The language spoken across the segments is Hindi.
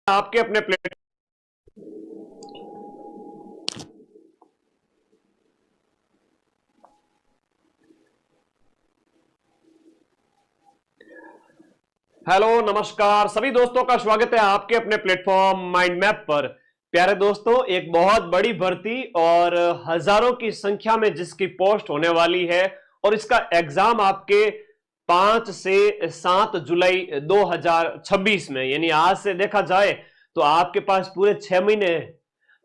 आपके अपने प्लेट। हेलो नमस्कार सभी दोस्तों का स्वागत है आपके अपने प्लेटफॉर्म माइंड मैप पर। प्यारे दोस्तों, एक बहुत बड़ी भर्ती और हजारों की संख्या में जिसकी पोस्ट होने वाली है और इसका एग्जाम आपके 5 से 7 जुलाई 2026 में, यानी आज से देखा जाए तो आपके पास पूरे 6 महीने हैं।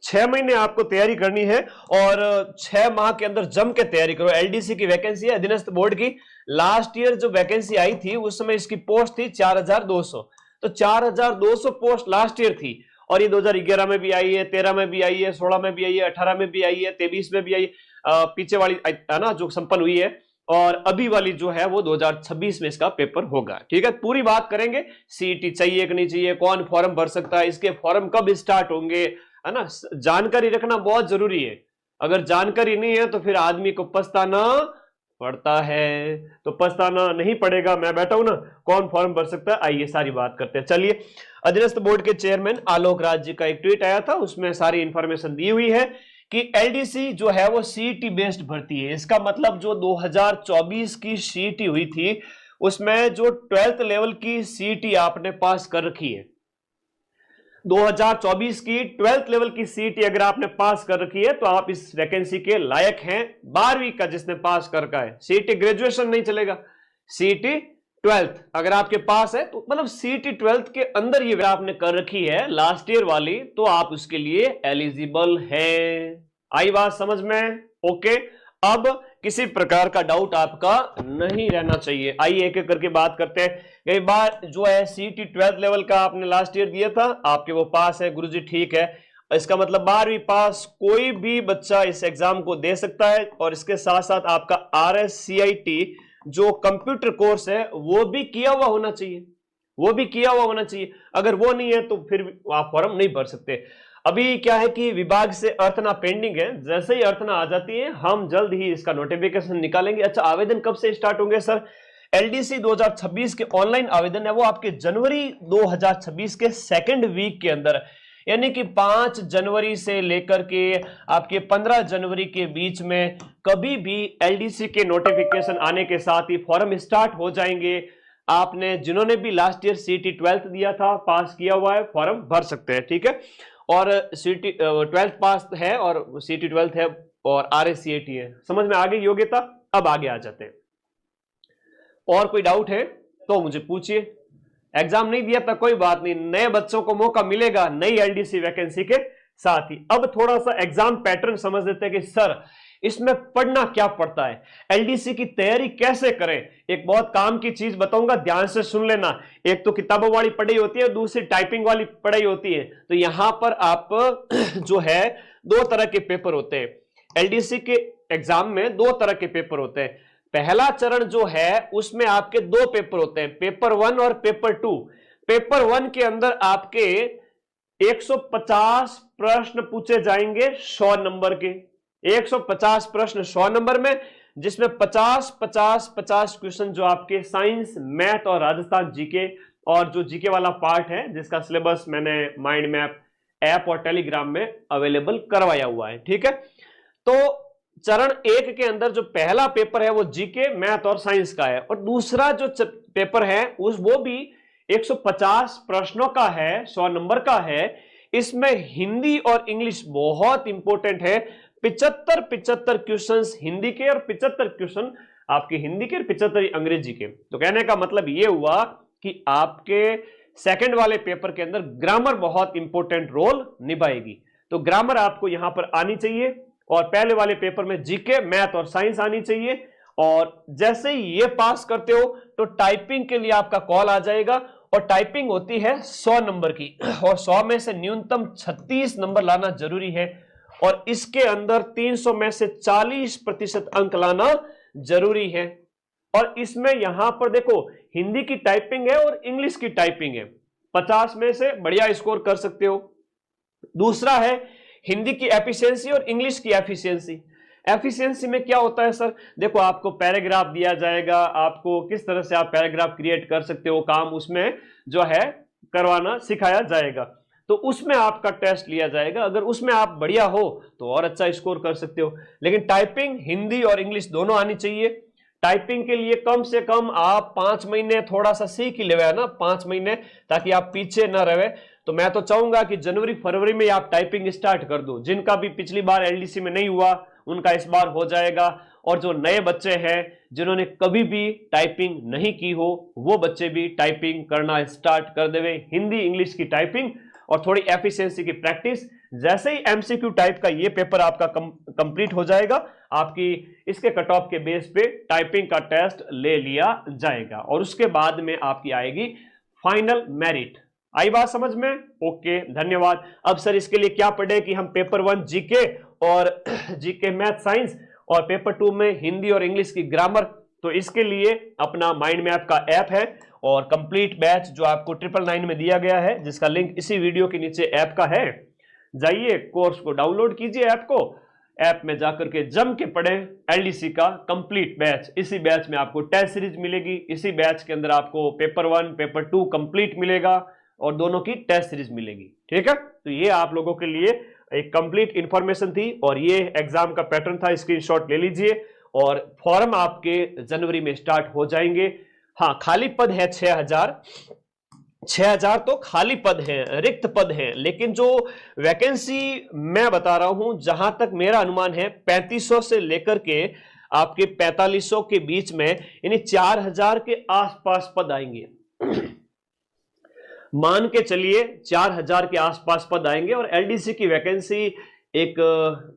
6 महीने आपको तैयारी करनी है और 6 माह के अंदर जम के तैयारी करो। एलडीसी की वैकेंसी है, अधीनस्थ बोर्ड की। लास्ट ईयर जो वैकेंसी आई थी उस समय इसकी पोस्ट थी 4200, तो 4200 पोस्ट लास्ट ईयर थी। और ये 2011 में भी आई है, 13 में भी आई है, 16 में भी आई है, 18 में भी आई है, 23 में भी आई है, पीछे वाली है ना जो संपन्न हुई है, और अभी वाली जो है वो 2026 में इसका पेपर होगा। ठीक है, पूरी बात करेंगे। सीईटी चाहिए कि नहीं चाहिए, कौन फॉर्म भर सकता है, इसके फॉर्म कब स्टार्ट होंगे, है ना। जानकारी रखना बहुत जरूरी है। अगर जानकारी नहीं है तो फिर आदमी को पछताना पड़ता है, तो पछताना नहीं पड़ेगा। मैं बैठा हूं ना, कौन फॉर्म भर सकता है, आइए सारी बात करते हैं। चलिए, अधीनस्थ बोर्ड के चेयरमैन आलोक राज जी का एक ट्वीट आया था, उसमें सारी इंफॉर्मेशन दी हुई है कि एलडीसी जो है वो सीईटी बेस्ड भर्ती है। इसका मतलब जो 2024 की सीईटी हुई थी उसमें जो 12th लेवल की सीईटी आपने पास कर रखी है, 2024 की 12th लेवल की सीईटी अगर आपने पास कर रखी है तो आप इस वैकेंसी के लायक हैं। 12वीं का जिसने पास कर रखा है, सीईटी ग्रेजुएशन नहीं चलेगा, सीईटी 12th अगर आपके पास है तो मतलब सीईटी 12th के अंदर ये आपने कर रखी है लास्ट ईयर वाली, तो आप उसके लिए एलिजिबल हैं। आई बात समझ में? ओके, अब किसी प्रकार का डाउट आपका नहीं रहना चाहिए। आइए एक एक करके बात करते हैं। कई बार जो है सीईटी 12th लेवल का आपने लास्ट ईयर दिया था, आपके वो पास है, गुरुजी ठीक है। इसका मतलब 12वीं पास कोई भी बच्चा इस एग्जाम को दे सकता है। और इसके साथ साथ आपका RSCIT जो कंप्यूटर कोर्स है वो भी किया हुआ होना चाहिए, वो भी किया हुआ होना चाहिए। अगर वो नहीं है तो फिर आप फॉर्म नहीं भर सकते। अभी क्या है कि विभाग से अर्चना पेंडिंग है, जैसे ही अर्चना आ जाती है हम जल्द ही इसका नोटिफिकेशन निकालेंगे। अच्छा, आवेदन कब से स्टार्ट होंगे सर? एलडीसी 2026 के ऑनलाइन आवेदन है वो आपके जनवरी 2026 के सेकंड वीक के अंदर, यानी कि 5 जनवरी से लेकर के आपके 15 जनवरी के बीच में कभी भी एलडीसी के नोटिफिकेशन आने के साथ ही फॉर्म स्टार्ट हो जाएंगे। आपने जिन्होंने भी लास्ट ईयर सीईटी 12th दिया था, पास किया हुआ है, फॉर्म भर सकते हैं। ठीक है, और सीईटी 12th पास है और सीईटी 12th है और RSCIT है। समझ में आ गई योग्यता? अब आगे आ जाते हैं। और कोई डाउट है तो मुझे पूछिए। एग्जाम नहीं दिया था कोई बात नहीं, नए बच्चों को मौका मिलेगा नई एलडीसी वैकेंसी के साथ ही। अब थोड़ा सा एग्जाम पैटर्न समझ लेते हैं कि सर इसमें पढ़ना क्या पड़ता है, एलडीसी की तैयारी कैसे करें। एक बहुत काम की चीज बताऊंगा, ध्यान से सुन लेना। एक तो किताबों वाली पढ़ाई होती है, दूसरी टाइपिंग वाली पढ़ाई होती है। तो यहां पर आप जो है 2 तरह के पेपर होते हैं एलडीसी के एग्जाम में, 2 तरह के पेपर होते हैं। पहला चरण जो है उसमें आपके 2 पेपर होते हैं, पेपर 1 और पेपर 2। पेपर 1 के अंदर आपके 150 प्रश्न पूछे जाएंगे 100 नंबर के, 150 प्रश्न 100 नंबर में, जिसमें 50 क्वेश्चन जो आपके साइंस, मैथ और राजस्थान जीके, और जो जीके वाला पार्ट है जिसका सिलेबस मैंने माइंड मैप ऐप और टेलीग्राम में अवेलेबल करवाया हुआ है। ठीक है, तो चरण 1 के अंदर जो पहला पेपर है वो जीके, मैथ और साइंस का है, और दूसरा जो पेपर है वो भी 150 प्रश्नों का है, 100 नंबर का है। इसमें हिंदी और इंग्लिश बहुत इंपॉर्टेंट है। 75 क्वेश्चंस हिंदी के और 75 क्वेश्चन आपके हिंदी के और 75 अंग्रेजी के। तो कहने का मतलब यह हुआ कि आपके सेकंड वाले पेपर के अंदर ग्रामर बहुत इंपॉर्टेंट रोल निभाएगी। तो ग्रामर आपको यहां पर आनी चाहिए, और पहले वाले पेपर में जीके, मैथ और साइंस आनी चाहिए। और जैसे ही ये पास करते हो तो टाइपिंग के लिए आपका कॉल आ जाएगा, और टाइपिंग होती है 100 नंबर की, और 100 में से न्यूनतम 36 नंबर लाना जरूरी है, और इसके अंदर 300 में से 40% अंक लाना जरूरी है। और इसमें यहां पर देखो हिंदी की टाइपिंग है और इंग्लिश की टाइपिंग है, 50 में से बढ़िया स्कोर कर सकते हो। दूसरा है हिंदी की एफिशिएंसी और इंग्लिश की एफिशिएंसी। एफिशिएंसी में क्या होता है सर? देखो आपको पैराग्राफ दिया जाएगा, आपको किस तरह से आप पैराग्राफ क्रिएट कर सकते हो, काम उसमें जो है करवाना सिखाया जाएगा। तो उसमें आपका टेस्ट लिया जाएगा। अगर उसमें आप बढ़िया हो तो और अच्छा स्कोर कर सकते हो। लेकिन टाइपिंग हिंदी और इंग्लिश दोनों आनी चाहिए। टाइपिंग के लिए कम से कम आप 5 महीने थोड़ा सा सीख ही लेवे ना, 5 महीने, ताकि आप पीछे ना रहे। तो मैं तो चाहूंगा कि जनवरी फरवरी में आप टाइपिंग स्टार्ट कर दो। जिनका भी पिछली बार एलडीसी में नहीं हुआ उनका इस बार हो जाएगा, और जो नए बच्चे हैं जिन्होंने कभी भी टाइपिंग नहीं की हो वो बच्चे भी टाइपिंग करना स्टार्ट कर देवे, हिंदी इंग्लिश की टाइपिंग और थोड़ी एफिशिएंसी की प्रैक्टिस। जैसे ही एमसीक्यू टाइप का ये पेपर आपका कंप्लीट हो जाएगा, आपकी इसके कट ऑफ के बेस पे टाइपिंग का टेस्ट ले लिया जाएगा, और उसके बाद में आपकी आएगी फाइनल मेरिट। आई बात समझ में? ओके, धन्यवाद। अब सर इसके लिए क्या पढ़े कि हम पेपर 1 जीके और जीके मैथ साइंस और पेपर 2 में हिंदी और इंग्लिश की ग्रामर। तो इसके लिए अपना माइंड मैप का ऐप है और कंप्लीट बैच जो आपको 999 में दिया गया है, जिसका लिंक इसी वीडियो के नीचे ऐप का है। जाइए कोर्स को डाउनलोड कीजिए, ऐप को, ऐप में जाकर के जम के पढ़े एलडीसी का कंप्लीट बैच। इसी बैच में आपको टेस्ट सीरीज मिलेगी, इसी बैच के अंदर आपको पेपर 1 पेपर 2 कंप्लीट मिलेगा और दोनों की टेस्ट सीरीज मिलेगी। ठीक है, तो ये आप लोगों के लिए एक कंप्लीट इंफॉर्मेशन थी और ये एग्जाम का पैटर्न था। स्क्रीनशॉट ले लीजिए और फॉर्म आपके जनवरी में स्टार्ट हो जाएंगे। हाँ, खाली पद है 6000 तो खाली पद है, रिक्त पद है, लेकिन जो वैकेंसी मैं बता रहा हूं, जहां तक मेरा अनुमान है 3500 से लेकर के आपके 4500 के बीच में, यानी 4000 के आसपास पद आएंगे। मान के चलिए 4000 के आसपास पद आएंगे। और एलडीसी की वैकेंसी एक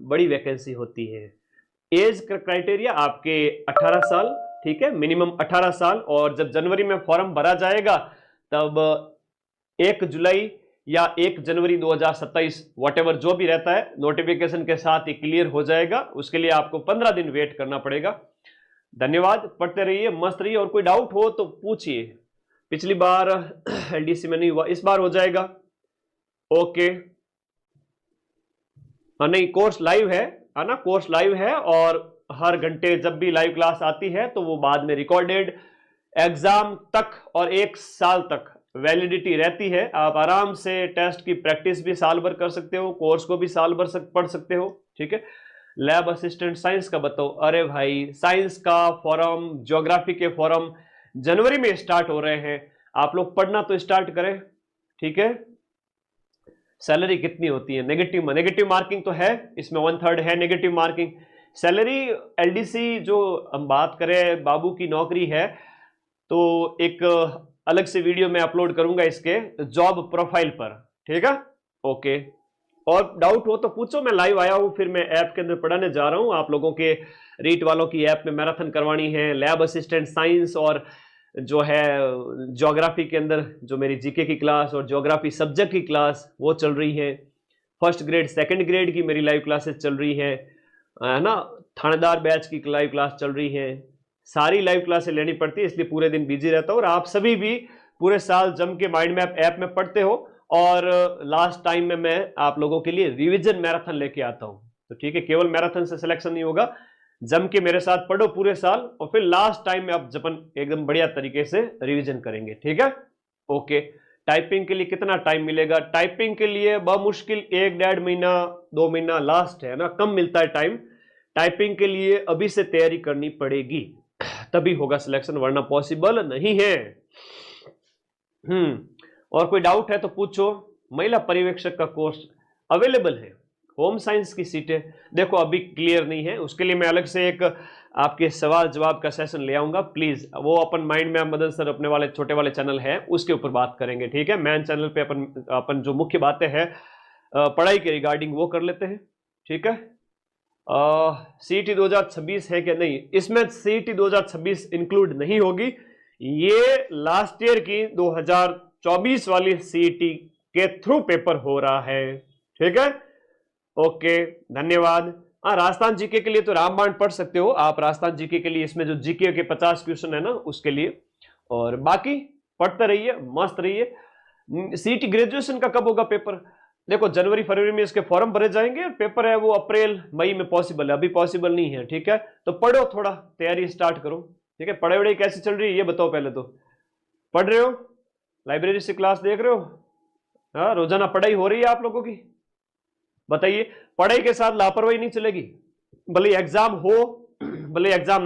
बड़ी वैकेंसी होती है। एज क्राइटेरिया आपके 18 साल, ठीक है, मिनिमम 18 साल। और जब जनवरी में फॉर्म भरा जाएगा तब 1 जुलाई या 1 जनवरी 2027 व्हाटएवर जो भी रहता है, नोटिफिकेशन के साथ ही क्लियर हो जाएगा। उसके लिए आपको 15 दिन वेट करना पड़ेगा। धन्यवाद, पढ़ते रहिए, मस्त रहिए, और कोई डाउट हो तो पूछिए। पिछली बार एलडीसी में नहीं हुआ, इस बार हो जाएगा। ओके, हाँ, नहीं, कोर्स लाइव है ना, कोर्स लाइव है और हर घंटे जब भी लाइव क्लास आती है तो वो बाद में रिकॉर्डेड एग्जाम तक और 1 साल तक वैलिडिटी रहती है। आप आराम से टेस्ट की प्रैक्टिस भी साल भर कर सकते हो, कोर्स को भी साल भर पढ़ सकते हो। ठीक है, लैब असिस्टेंट साइंस का बताओ। अरे भाई, साइंस का फॉरम, ज्योग्राफी के फॉरम जनवरी में स्टार्ट हो रहे हैं। आप लोग पढ़ना तो स्टार्ट करें। ठीक है, सैलरी कितनी होती है? नेगेटिव मार्किंग तो है इसमें, 1/3 है नेगेटिव मार्किंग। सैलरी एलडीसी जो हम बात करें, बाबू की नौकरी है, तो एक अलग से वीडियो में अपलोड करूंगा इसके जॉब प्रोफाइल पर। ठीक है, ओके, और डाउट हो तो पूछो। मैं लाइव आया हूं, फिर मैं ऐप के अंदर पढ़ाने जा रहा हूं। आप लोगों के रीट वालों की ऐप में मैराथन करवानी है, लैब असिस्टेंट साइंस और जो है ज्योग्राफी के अंदर जो मेरी जीके की क्लास और ज्योग्राफी सब्जेक्ट की क्लास वो चल रही है। फर्स्ट ग्रेड सेकंड ग्रेड की मेरी लाइव क्लासेस चल रही है ना। थानेदार बैच की लाइव क्लास चल रही है। सारी लाइव क्लासें लेनी पड़ती है, इसलिए पूरे दिन बिजी रहता हूँ। और आप सभी भी पूरे साल जम के माइंड मैप ऐप में पढ़ते हो, और लास्ट टाइम में मैं आप लोगों के लिए रिविजन मैराथन लेके आता हूँ। तो ठीक है, केवल मैराथन से सिलेक्शन नहीं होगा, जम के मेरे साथ पढ़ो पूरे साल, और फिर लास्ट टाइम में आप जपन एकदम बढ़िया तरीके से रिवीजन करेंगे। ठीक है, ओके। टाइपिंग के लिए कितना टाइम मिलेगा? टाइपिंग के लिए बमुश्किल 1-1.5 महीना 2 महीना लास्ट है ना, कम मिलता है टाइम। टाइपिंग के लिए अभी से तैयारी करनी पड़ेगी, तभी होगा सिलेक्शन, वरना पॉसिबल नहीं है। और कोई डाउट है तो पूछो। महिला पर्यवेक्षक का कोर्स अवेलेबल है, होम साइंस की सीटें देखो अभी क्लियर नहीं है, उसके लिए मैं अलग से एक आपके सवाल जवाब का सेशन ले आऊंगा। प्लीज वो अपन माइंड में मदन सर अपने वाले छोटे वाले चैनल है उसके ऊपर बात करेंगे। ठीक है, मैन चैनल पे अपन जो मुख्य बातें हैं पढ़ाई के रिगार्डिंग वो कर लेते हैं। ठीक है, सीईटी 2026 है क्या? नहीं, इसमें सीईटी 2026 इंक्लूड नहीं होगी। ये लास्ट ईयर की 2024 वाली सीईटी के थ्रू पेपर हो रहा है। ठीक है, ओके, धन्यवाद। हाँ, राजस्थान जीके के लिए तो रामबाण पढ़ सकते हो आप। राजस्थान जीके के लिए इसमें जो जीके के 50 क्वेश्चन है ना उसके लिए, और बाकी पढ़ते रहिए, मस्त रहिए। सीईटी ग्रेजुएशन का कब होगा पेपर? देखो जनवरी फरवरी में इसके फॉर्म भरे जाएंगे, पेपर है वो अप्रैल मई में पॉसिबल है, अभी पॉसिबल नहीं है। ठीक है, तो पढ़ो, थोड़ा तैयारी स्टार्ट करो। ठीक है, पढ़ाई वढ़ाई कैसी चल रही है ये बताओ पहले तो। पढ़ रहे हो? लाइब्रेरी से क्लास देख रहे हो? हाँ, रोजाना पढ़ाई हो रही है आप लोगों की? बताइए, पढ़ाई के साथ लापरवाही नहीं चलेगी। भले एग्जाम हो, भले एग्जाम नहीं